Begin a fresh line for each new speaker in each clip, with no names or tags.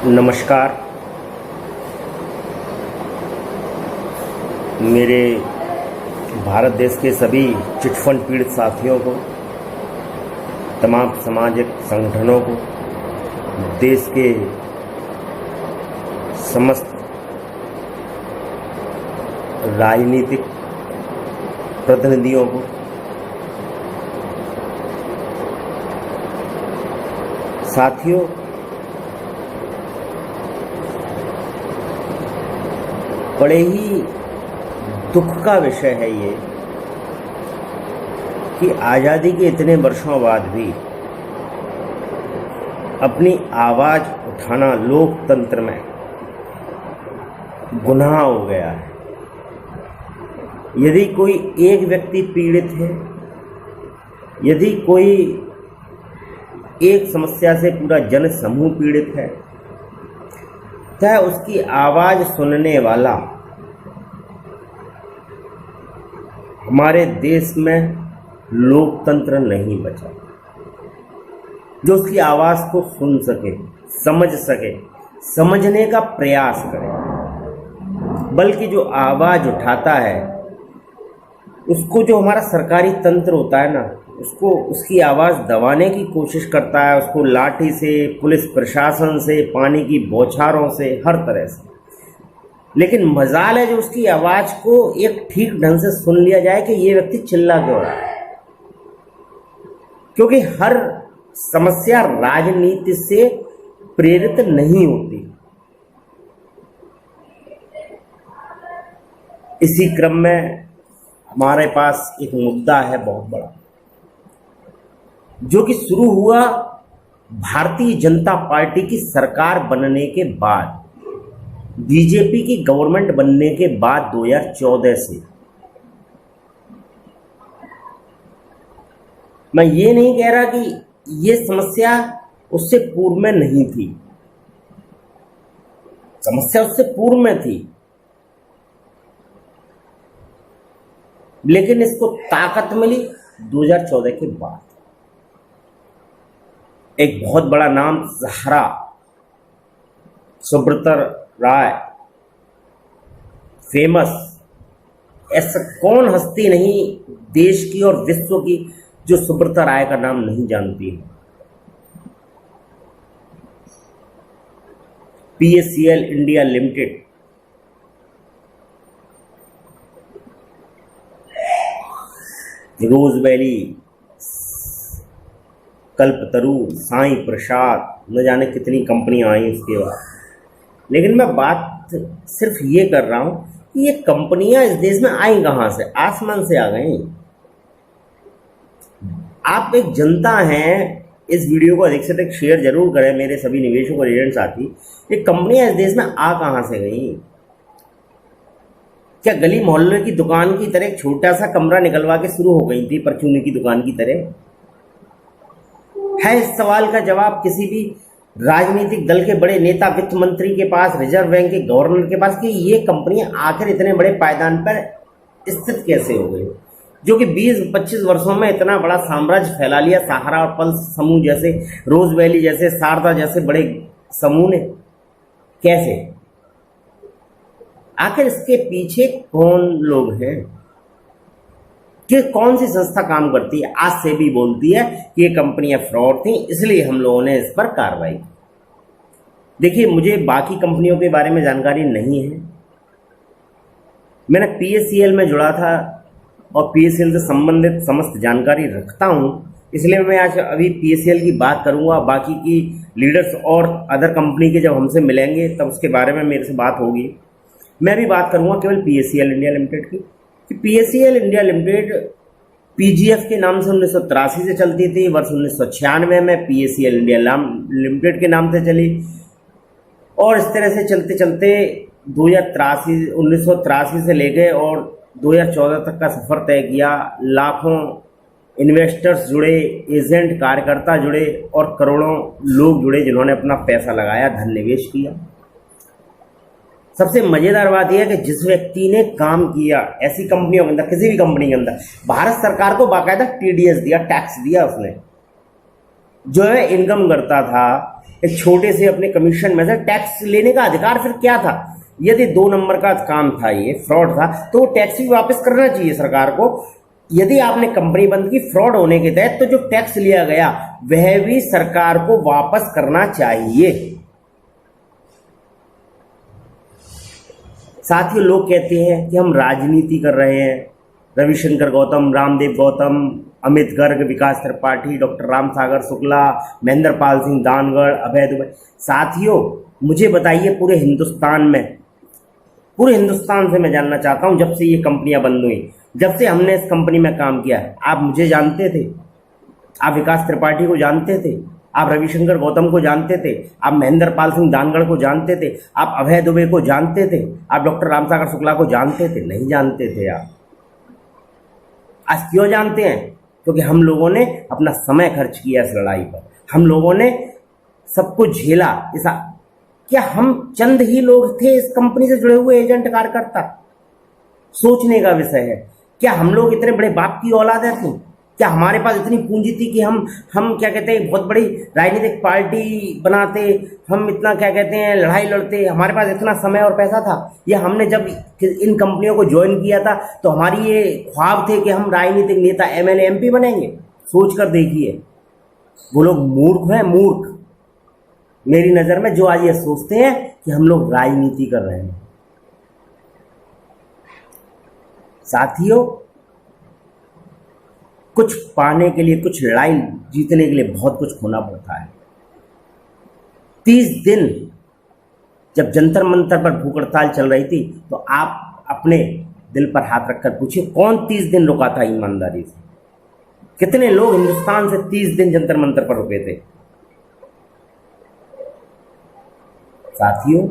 नमस्कार। मेरे भारत देश के सभी चिटफंड पीड़ित साथियों को, तमाम सामाजिक संगठनों को, देश के समस्त राजनीतिक प्रतिनिधियों को, साथियों, बड़े ही दुख का विषय है ये कि आज़ादी के इतने वर्षों बाद भी अपनी आवाज़ उठाना लोकतंत्र में गुनाह हो गया है। यदि कोई एक व्यक्ति पीड़ित है, यदि कोई एक समस्या से पूरा जन समूह पीड़ित है, तो उसकी आवाज़ सुनने वाला हमारे देश में लोकतंत्र नहीं बचा, जो उसकी आवाज़ को सुन सके, समझ सके, समझने का प्रयास करे। बल्कि जो आवाज़ उठाता है उसको, जो हमारा सरकारी तंत्र होता है ना, उसको उसकी आवाज़ दबाने की कोशिश करता है, उसको लाठी से, पुलिस प्रशासन से, पानी की बौछारों से, हर तरह से। लेकिन मजाल है जो उसकी आवाज़ को एक ठीक ढंग से सुन लिया जाए कि ये व्यक्ति चिल्ला क्यों रहा है। क्योंकि हर समस्या राजनीति से प्रेरित नहीं होती। इसी क्रम में हमारे पास एक मुद्दा है बहुत बड़ा, जो कि शुरू हुआ भारतीय जनता पार्टी की सरकार बनने के बाद, बीजेपी की गवर्नमेंट बनने के बाद 2014 से। मैं ये नहीं कह रहा कि ये समस्या उससे पूर्व में नहीं थी, समस्या उससे पूर्व में थी, लेकिन इसको ताकत मिली 2014 के बाद। एक बहुत बड़ा नाम सहारा, सुब्रता राय, फेमस, ऐसा कौन हस्ती नहीं देश की और विश्व की जो सुब्रता राय का नाम नहीं जानती है। PACL इंडिया लिमिटेड, रोज वैली, कल्पतरू, साईं प्रसाद, न जाने कितनी कंपनियां आई उसके बाद। लेकिन मैं बात सिर्फ ये कर रहा हूं कि ये कंपनियां इस देश में आई कहां से? आसमान से आ गई। आप एक जनता हैं, इस वीडियो को अधिक से अधिक शेयर जरूर करें मेरे सभी निवेशक और एजेंट साथी। ये कंपनियां इस देश में आ कहां से गई? क्या गली मोहल्ले की दुकान की तरह एक छोटा सा कमरा निकलवा के शुरू हो गई थी, परचूनी की दुकान की तरह? है इस सवाल का जवाब किसी भी राजनीतिक दल के बड़े नेता, वित्त मंत्री के पास, रिजर्व बैंक के गवर्नर के पास, कि ये कंपनियां आखिर इतने बड़े पायदान पर स्थित कैसे हो गई, जो कि 20-25 वर्षों में इतना बड़ा साम्राज्य फैला लिया? सहारा और पल्स समूह जैसे, रोज वैली जैसे, शारदा जैसे बड़े समूह ने कैसे? आखिर इसके पीछे कौन लोग हैं? कि कौन सी संस्था काम करती है? आज से भी बोलती है कि ये कंपनियां फ्रॉड थी, इसलिए हम लोगों ने इस पर कार्रवाई की। देखिए, मुझे बाकी कंपनियों के बारे में जानकारी नहीं है। मैंने PACL में जुड़ा था और PACL से संबंधित समस्त जानकारी रखता हूं, इसलिए मैं आज अभी PACL की बात करूंगा। बाकी की लीडर्स और अदर कंपनी के जब हमसे मिलेंगे तब उसके बारे में मेरे से बात होगी। मैं भी बात करूंगा केवल PACL इंडिया लिमिटेड की। कि PACL इंडिया लिमिटेड PGF के नाम से 1983 से चलती थी। वर्ष 1996 में PACL इंडिया लिमिटेड के नाम से चली, और इस तरह से चलते चलते 1983 से लेके और 2014 तक का सफर तय किया। लाखों इन्वेस्टर्स जुड़े, एजेंट, कार्यकर्ता जुड़े और करोड़ों लोग जुड़े जिन्होंने अपना पैसा लगाया, धन निवेश किया। सबसे मजेदार बात यह है कि जिस व्यक्ति ने काम किया ऐसी कंपनियों के अंदर, किसी भी कंपनी के अंदर, भारत सरकार को बाकायदा TDS दिया, टैक्स दिया उसने। जो है इनकम करता था, एक छोटे से अपने कमीशन में से टैक्स लेने का अधिकार फिर क्या था? यदि 2 नंबर का काम था, ये फ्रॉड था, तो वो टैक्स भी वापस करना चाहिए सरकार को। यदि आपने कंपनी बंद की फ्रॉड होने के तहत, तो जो टैक्स लिया गया वह भी सरकार को वापस करना चाहिए। साथियों, लोग कहते हैं कि हम राजनीति कर रहे हैं। रविशंकर गौतम, रामदेव गौतम, अमित गर्ग, विकास त्रिपाठी, डॉक्टर रामसागर शुक्ला, महेंद्र पाल सिंह दानगढ़, अभय दुबे। साथियों, मुझे बताइए, पूरे हिंदुस्तान से मैं जानना चाहता हूं, जब से ये कंपनियां बंद हुई, जब से हमने इस कंपनी में काम किया, आप मुझे जानते थे? आप विकास त्रिपाठी को जानते थे? आप रविशंकर गौतम को जानते थे? आप महेंद्र पाल सिंह दानगढ़ को जानते थे? आप अभय दुबे को जानते थे? आप डॉक्टर रामसागर शुक्ला को जानते थे? नहीं जानते थे आप। आज क्यों जानते हैं? क्योंकि हम लोगों ने अपना समय खर्च किया इस लड़ाई पर, हम लोगों ने सब कुछ झेला। क्या हम चंद ही लोग थे इस कंपनी से जुड़े हुए एजेंट कार्यकर्ता? सोचने का विषय है। क्या हम लोग इतने बड़े बाप की औलाद थे? क्या हमारे पास इतनी पूंजी थी कि हम क्या कहते हैं, बहुत बड़ी राजनीतिक पार्टी बनाते, हम इतना क्या कहते हैं लड़ाई लड़ते? हमारे पास इतना समय और पैसा था? या हमने जब इन कंपनियों को ज्वाइन किया था तो हमारी ये ख्वाब थे कि हम राजनीतिक नेता, एमएलए, एमपी बनेंगे? सोच कर देखिए, वो लोग मूर्ख हैं, मूर्ख मेरी नज़र में, जो आज ये सोचते हैं कि हम लोग राजनीति कर रहे हैं। साथियों, कुछ पाने के लिए, कुछ लड़ाई जीतने के लिए बहुत कुछ खोना पड़ता है। 30 दिन जब जंतर मंतर पर भूख हड़ताल चल रही थी, तो आप अपने दिल पर हाथ रखकर पूछिए, कौन 30 दिन रुका था ईमानदारी से? कितने लोग हिंदुस्तान से 30 दिन जंतर मंतर पर रुके थे? साथियों,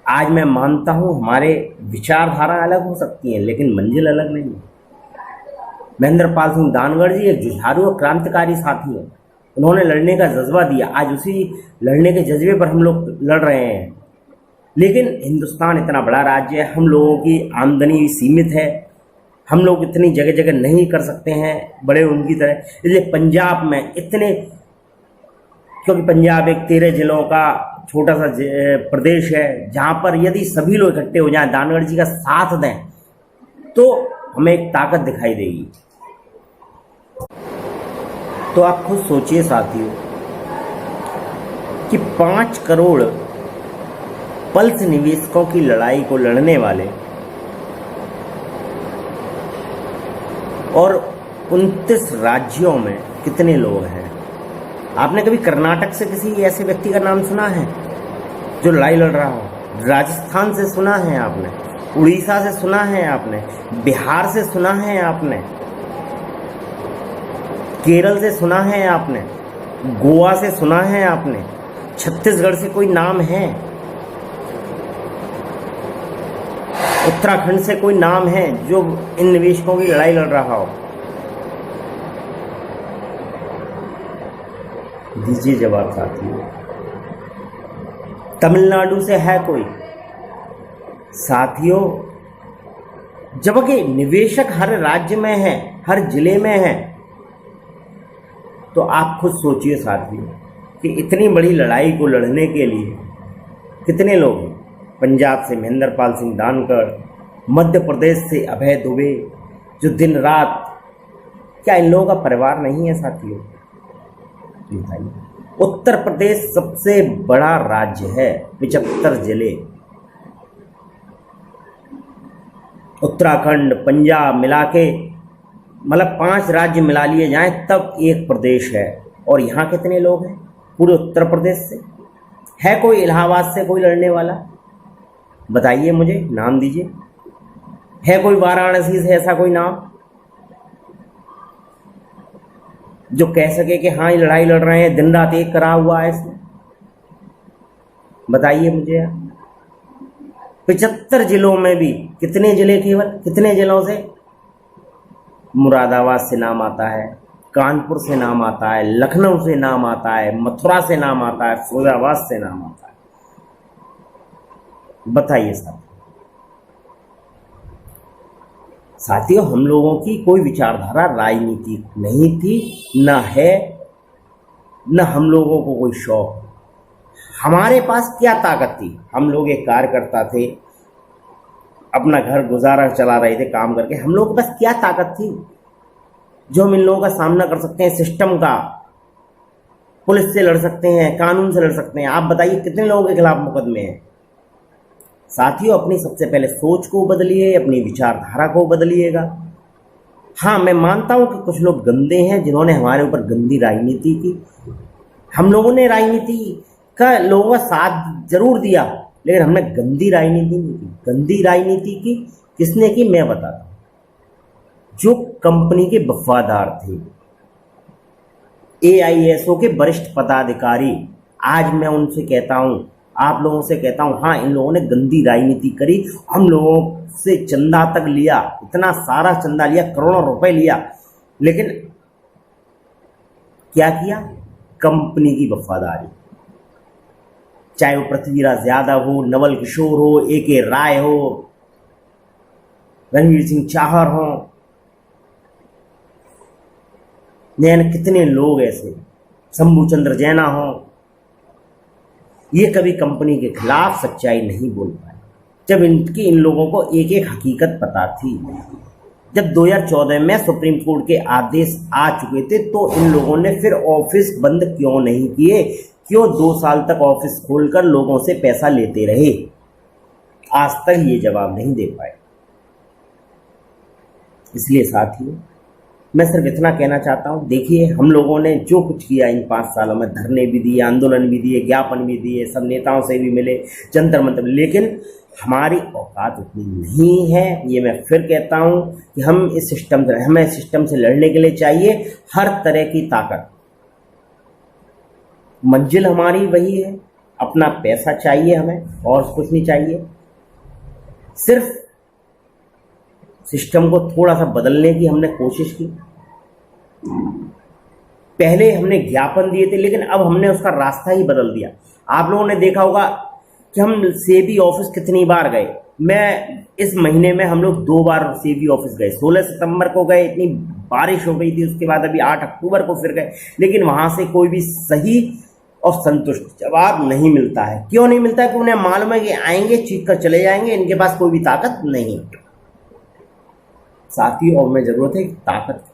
आज मैं मानता हूं हमारे विचारधारा अलग हो सकती है, लेकिन मंजिल अलग नहीं है। महेंद्र पाल सिंह दानगढ़ जी एक जुझारू और क्रांतिकारी साथी हैं। उन्होंने लड़ने का जज्बा दिया, आज उसी लड़ने के जज्बे पर हम लोग लड़ रहे हैं। लेकिन हिंदुस्तान इतना बड़ा राज्य है, हम लोगों की आमदनी सीमित है, हम लोग इतनी जगह जगह नहीं कर सकते हैं बड़े उनकी तरह। इसलिए पंजाब में इतने, क्योंकि पंजाब एक 13 जिलों का छोटा सा प्रदेश है, जहाँ पर यदि सभी लोग इकट्ठे हो जाएं, दानगढ़ जी का साथ दें, तो हमें एक ताकत दिखाई देगी। तो आप खुद सोचिए साथियों कि 5 करोड़ पल्स निवेशकों की लड़ाई को लड़ने वाले और 29 राज्यों में कितने लोग हैं? आपने कभी कर्नाटक से किसी ऐसे व्यक्ति का नाम सुना है जो लड़ाई लड़ रहा हो? राजस्थान से सुना है आपने? उड़ीसा से सुना है आपने? बिहार से सुना है आपने? केरल से सुना है आपने? गोवा से सुना है आपने? छत्तीसगढ़ से कोई नाम है? उत्तराखंड से कोई नाम है जो इन निवेशकों की लड़ाई लड़ रहा हो? दीजिए जवाब साथियों। तमिलनाडु से है कोई? साथियों, जबकि निवेशक हर राज्य में है, हर जिले में है, तो आप खुद सोचिए साथियों कि इतनी बड़ी लड़ाई को लड़ने के लिए कितने लोग हैं? पंजाब से महेंद्र पाल सिंह दानगढ़, मध्य प्रदेश से अभय दुबे, जो दिन रात, क्या इन लोगों का परिवार नहीं है साथियों? बताइए। उत्तर प्रदेश सबसे बड़ा राज्य है, 75 जिले। उत्तराखंड, पंजाब मिला के, मतलब 5 राज्य मिला लिए जाएं तब एक प्रदेश है। और यहाँ कितने लोग हैं पूरे उत्तर प्रदेश से? है कोई इलाहाबाद से कोई लड़ने वाला? बताइए मुझे, नाम दीजिए। है कोई वाराणसी से ऐसा कोई नाम जो कह सके कि हाँ ये लड़ाई लड़ रहे हैं, दिन रात एक करा हुआ है इसने? बताइए मुझे। 75 जिलों में भी कितने जिले, केवल कितने जिलों से? मुरादाबाद से नाम आता है, कानपुर से नाम आता है, लखनऊ से नाम आता है, मथुरा से नाम आता है, फिरोजाबाद से नाम आता है। बताइए साथियों, हम लोगों की कोई विचारधारा राजनीति नहीं थी, ना है न हम लोगों को कोई शौक। हमारे पास क्या ताकत थी? हम लोग एक कार्यकर्ता थे, अपना घर गुजारा चला रहे थे काम करके। हम लोगों के पास क्या ताकत थी जो हम इन लोगों का सामना कर सकते हैं? सिस्टम का, पुलिस से लड़ सकते हैं, कानून से लड़ सकते हैं। आप बताइए कितने लोगों के खिलाफ मुकदमे हैं? साथियों, अपनी सबसे पहले सोच को बदलिए, अपनी विचारधारा को बदलिएगा। हाँ, मैं मानता हूं कि कुछ लोग गंदे हैं जिन्होंने हमारे ऊपर गंदी राजनीति की। हम लोगों ने राजनीति का लोगों का साथ जरूर दिया, लेकिन हमने गंदी राजनीति नहीं की। गंदी राजनीति की किसने की, मैं बताता हूं। जो कंपनी के वफादार थे, AISO के वरिष्ठ पदाधिकारी, आज मैं उनसे कहता हूं, आप लोगों से कहता हूं, हाँ इन लोगों ने गंदी राजनीति करी। हम लोगों से चंदा तक लिया, इतना सारा चंदा लिया, करोड़ों रुपए लिया, लेकिन क्या किया? कंपनी की वफादारी। चाहे वो पृथ्वीराज यादव हो, नवल किशोर हो, AK राय हो, रणवीर सिंह चाहर हो, नैन कितने लोग ऐसे, शंभू चंद्र जैना हो, ये कभी कंपनी के खिलाफ सच्चाई नहीं बोल पाए, जब इन लोगों को एक एक हकीकत पता थी। जब 2014 में सुप्रीम कोर्ट के आदेश आ चुके थे तो इन लोगों ने फिर ऑफिस बंद क्यों नहीं किए? क्यों 2 साल तक ऑफिस खोलकर लोगों से पैसा लेते रहे? आज तक ये जवाब नहीं दे पाए। इसलिए साथियों, मैं सिर्फ इतना कहना चाहता हूं, देखिए हम लोगों ने जो कुछ किया इन 5 सालों में, धरने भी दिए, आंदोलन भी दिए, ज्ञापन भी दिए, सब नेताओं से भी मिले, जंतर मंतर, लेकिन हमारी औकात उतनी नहीं है। ये मैं फिर कहता हूं कि हमें सिस्टम से लड़ने के लिए चाहिए हर तरह की ताकत। मंजिल हमारी वही है, अपना पैसा चाहिए हमें और कुछ नहीं चाहिए। सिर्फ सिस्टम को थोड़ा सा बदलने की हमने कोशिश की। पहले हमने ज्ञापन दिए थे, लेकिन अब हमने उसका रास्ता ही बदल दिया। आप लोगों ने देखा होगा कि हम सेबी ऑफिस कितनी बार गए। मैं इस महीने में हम लोग 2 बार सेबी ऑफिस गए। 16 सितंबर को गए, इतनी बारिश हो गई थी, उसके बाद अभी 8 अक्टूबर को फिर गए, लेकिन वहां से कोई भी सही और संतुष्ट जवाब नहीं मिलता है। क्यों नहीं मिलता है? कि उन्हें मालूम है कि आएंगे, चीख कर चले जाएंगे, इनके पास कोई भी ताकत नहीं। साथियों, और में जरूरत है ताकत,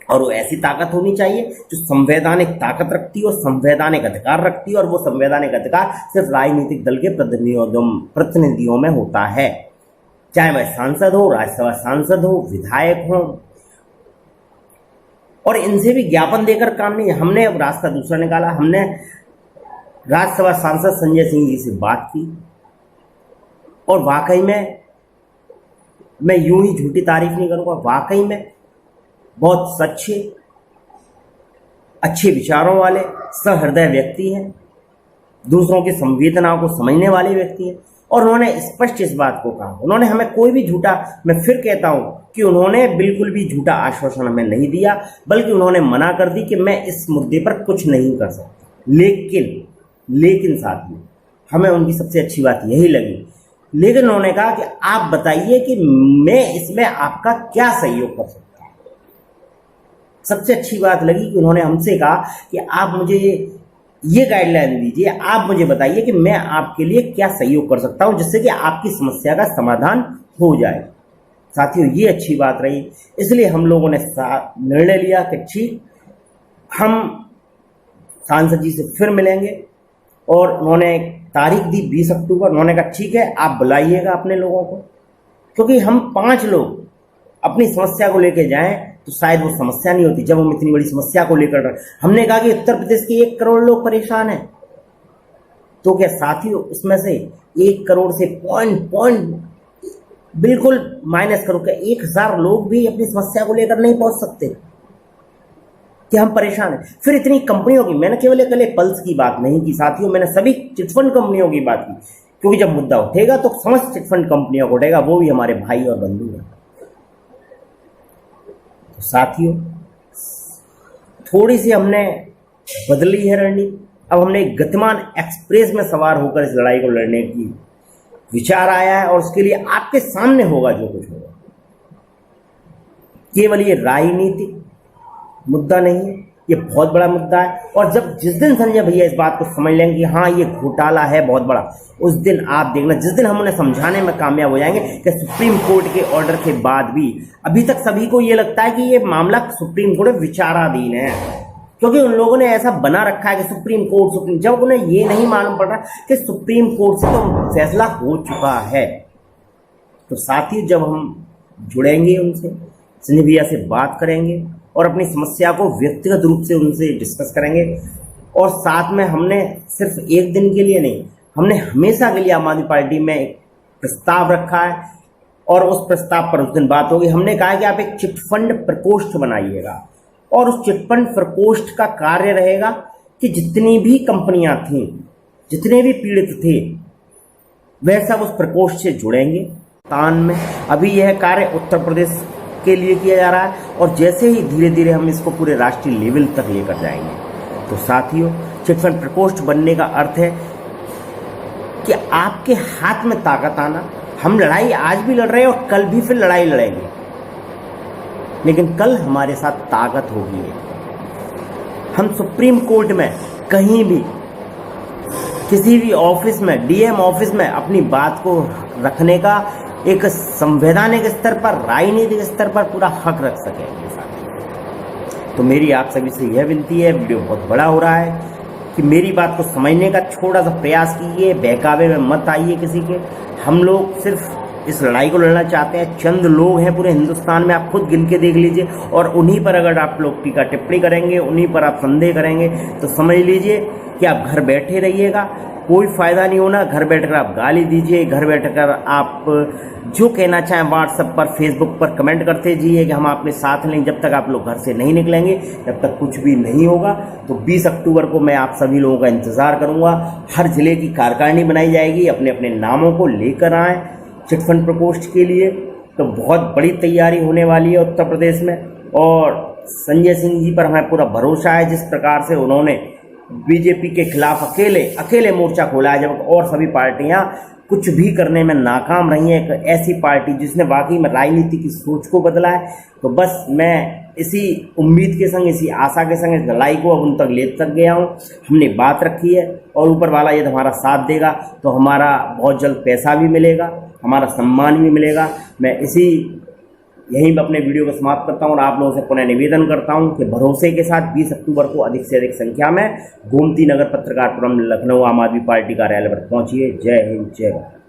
और वो ऐसी ताकत होनी चाहिए जो संवैधानिक ताकत रखती है और संवैधानिक अधिकार रखती है, और वो संवैधानिक अधिकार सिर्फ राजनीतिक दल के प्रतिनिधियों में होता है। चाहे वह सांसद हो, राज्यसभा सांसद हो, विधायक हो, और इनसे भी ज्ञापन देकर काम नहीं है। हमने अब रास्ता दूसरा निकाला। हमने राज्यसभा सांसद संजय सिंह जी से बात की, और वाकई में मैं यूं ही झूठी तारीफ नहीं करूंगा, वाकई में बहुत सच्चे, अच्छे विचारों वाले, सहृदय व्यक्ति हैं, दूसरों की संवेदनाओं को समझने वाले व्यक्ति हैं, और उन्होंने स्पष्ट इस बात को कहा। उन्होंने हमें कोई भी झूठा, मैं फिर कहता हूं कि उन्होंने बिल्कुल भी झूठा आश्वासन हमें नहीं दिया, बल्कि उन्होंने मना कर दी कि मैं इस मुद्दे पर कुछ नहीं कर सकता। लेकिन साथ में हमें उनकी सबसे अच्छी बात यही लगी, लेकिन उन्होंने कहा कि आप बताइए कि मैं इसमें आपका क्या सहयोग कर सकता हूं। सबसे अच्छी बात लगी कि उन्होंने हमसे कहा कि आप मुझे ये गाइडलाइन दीजिए, आप मुझे बताइए कि मैं आपके लिए क्या सहयोग कर सकता हूं जिससे कि आपकी समस्या का समाधान हो जाए। साथियों, ये अच्छी बात रही। इसलिए हम लोगों ने निर्णय लिया कि ठीक, हम सांसद जी से फिर मिलेंगे, और उन्होंने तारीख दी 20 अक्टूबर। उन्होंने कहा ठीक है, आप बुलाइएगा अपने लोगों को, क्योंकि हम 5 लोग अपनी समस्या को लेकर जाएं तो शायद वो समस्या नहीं होती। जब हम इतनी बड़ी समस्या को लेकर, हमने कहा कि उत्तर प्रदेश के 1 करोड़ लोग परेशान हैं, तो क्या साथियों उसमें से 1 करोड़ से पॉइंट बिल्कुल माइनस करो, क्या 1000 लोग भी अपनी समस्या को लेकर नहीं पहुंच सकते कि हम परेशान हैं? फिर इतनी कंपनियों की, मैंने केवल एक पल्स की बात नहीं की साथियों, मैंने सभी चिटफंड कंपनियों की बात की, क्योंकि जब मुद्दा उठेगा तो समस्त चिटफंड कंपनियों को उठेगा, वो भी हमारे भाई और बंधु हैं। तो साथियों, थोड़ी सी हमने बदली है रणनीति। अब हमने गतिमान एक्सप्रेस में सवार होकर इस लड़ाई को लड़ने की विचार आया है, और उसके लिए आपके सामने होगा जो कुछ होगा। केवल ये राजनीतिक मुद्दा नहीं है, ये बहुत बड़ा मुद्दा है। और जब जिस दिन संजय भैया इस बात को समझ लेंगे कि हाँ ये घोटाला है बहुत बड़ा, उस दिन आप देखना, जिस दिन हम उन्हें समझाने में कामयाब हो जाएंगे कि सुप्रीम कोर्ट के ऑर्डर के बाद भी अभी तक सभी को ये लगता है कि ये मामला सुप्रीम कोर्ट में विचाराधीन है, क्योंकि उन लोगों ने ऐसा बना रखा है कि सुप्रीम कोर्ट, जब उन्हें ये नहीं मालूम पड़ रहा कि सुप्रीम कोर्ट से तो फैसला हो चुका है। तो साथ ही जब हम जुड़ेंगे उनसे, संजय भैया से बात करेंगे और अपनी समस्या को व्यक्तिगत रूप से उनसे डिस्कस करेंगे, और साथ में हमने सिर्फ एक दिन के लिए नहीं, हमने हमेशा के लिए आम आदमी पार्टी में एक प्रस्ताव रखा है, और उस प्रस्ताव पर उस दिन बात होगी। हमने कहा कि आप एक चिटफंड प्रकोष्ठ बनाइएगा, और उस चिटफंड प्रकोष्ठ का कार्य रहेगा कि जितनी भी कंपनियां थीं, जितने भी पीड़ित थे, वह सब उस प्रकोष्ठ से जुड़ेंगे। तान में अभी यह कार्य उत्तर प्रदेश के लिए किया जा रहा है, और जैसे ही धीरे धीरे हम इसको पूरे राष्ट्रीय लेवल तक लेकर जाएंगे। तो साथियों, चिटफंड प्रकोष्ठ बनने का अर्थ है कि आपके हाथ में ताकत आना। हम लड़ाई आज भी लड़ रहे हैं और कल भी फिर लड़ाई लड़ेंगे, लेकिन कल हमारे साथ ताकत होगी। हम सुप्रीम कोर्ट में कहीं भी, किसी भी ऑफिस में, डीएम ऑफिस में अपनी बात को रखने का एक संवैधानिक स्तर पर, राजनीतिक स्तर पर पूरा हक रख सकेंगे। तो मेरी आप सभी से यह विनती है, वीडियो बहुत बड़ा हो रहा है, कि मेरी बात को समझने का थोड़ा सा प्रयास कीजिए, बहकावे में मत आइए किसी के। हम लोग सिर्फ इस लड़ाई को लड़ना चाहते हैं। चंद लोग हैं पूरे हिंदुस्तान में, आप खुद गिन के देख लीजिए, और उन्हीं पर अगर आप लोग टीका टिप्पणी करेंगे, उन्हीं पर आप संदेह करेंगे, तो समझ लीजिए कि आप घर बैठे रहिएगा, कोई फ़ायदा नहीं होना। घर बैठकर आप गाली दीजिए, घर बैठकर आप जो कहना चाहें व्हाट्सएप पर, फेसबुक पर कमेंट करते जाइए कि हम आपके साथ लें। जब तक आप लोग घर से नहीं निकलेंगे तब तक कुछ भी नहीं होगा। तो 20 अक्टूबर को मैं आप सभी लोगों का इंतज़ार करूँगा। हर जिले की कार्यकारिणी बनाई जाएगी, अपने अपने नामों को लेकर आएँ चिटफंड प्रकोष्ठ के लिए। तो बहुत बड़ी तैयारी होने वाली है उत्तर प्रदेश में, और संजय सिंह जी पर हमें पूरा भरोसा है। जिस प्रकार से उन्होंने बीजेपी के खिलाफ अकेले मोर्चा खोला है, जब और सभी पार्टियां कुछ भी करने में नाकाम रही हैं, एक ऐसी पार्टी जिसने वाकई में राजनीति की सोच को बदला है। तो बस मैं इसी उम्मीद के संग, इसी आशा के संग इस लड़ाई को अब उन तक ले तक गया हूँ। हमने बात रखी है, और ऊपर वाला यदि हमारा साथ देगा तो हमारा बहुत जल्द पैसा भी मिलेगा, हमारा सम्मान भी मिलेगा। मैं यहीं पर अपने वीडियो को समाप्त करता हूं, और आप लोगों से पुनः निवेदन करता हूं कि भरोसे के साथ 20 अक्टूबर को अधिक से अधिक संख्या में गोमती नगर पत्रकारपुरम लखनऊ आम आदमी पार्टी कार्यालय पर पहुंचिए। जय हिंद, जय भारत।